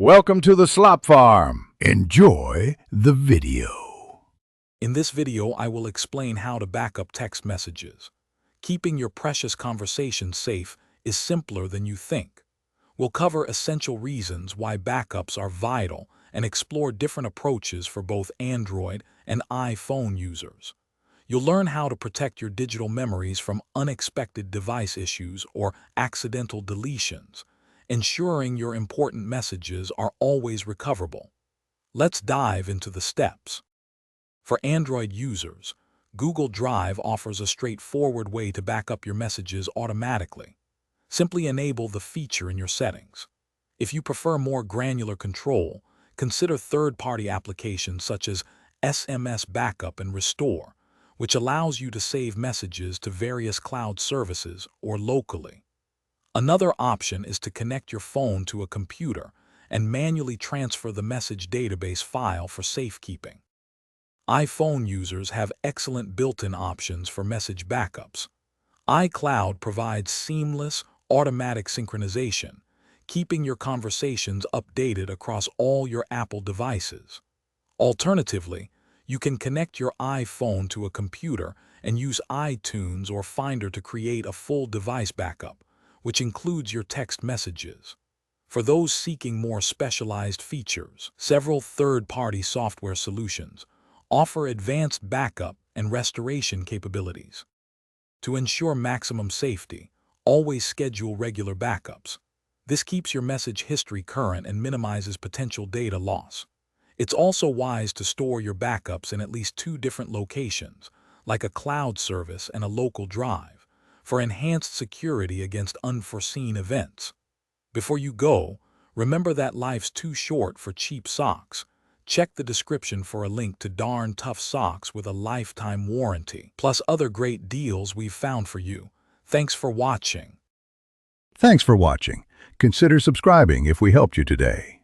Welcome to the Slop Farm. Enjoy the video. In this video, I will explain how to back up text messages. Keeping your precious conversations safe is simpler than you think. We'll cover essential reasons why backups are vital and explore different approaches for both Android and iPhone users. You'll learn how to protect your digital memories from unexpected device issues or accidental deletions, ensuring your important messages are always recoverable. Let's dive into the steps. For Android users, Google Drive offers a straightforward way to back up your messages automatically. Simply enable the feature in your settings. If you prefer more granular control, consider third-party applications such as SMS Backup and Restore, which allows you to save messages to various cloud services or locally. Another option is to connect your phone to a computer and manually transfer the message database file for safekeeping. iPhone users have excellent built-in options for message backups. iCloud provides seamless, automatic synchronization, keeping your conversations updated across all your Apple devices. Alternatively, you can connect your iPhone to a computer and use iTunes or Finder to create a full device backup, which includes your text messages. For those seeking more specialized features, several third-party software solutions offer advanced backup and restoration capabilities. To ensure maximum safety, always schedule regular backups. This keeps your message history current and minimizes potential data loss. It's also wise to store your backups in at least 2 different locations, like a cloud service and a local drive, for enhanced security against unforeseen events. Before you go, remember that life's too short for cheap socks. Check the description for a link to darn tough socks with a lifetime warranty, plus other great deals we've found for you. Thanks for watching. Thanks for watching. Consider subscribing if we helped you today.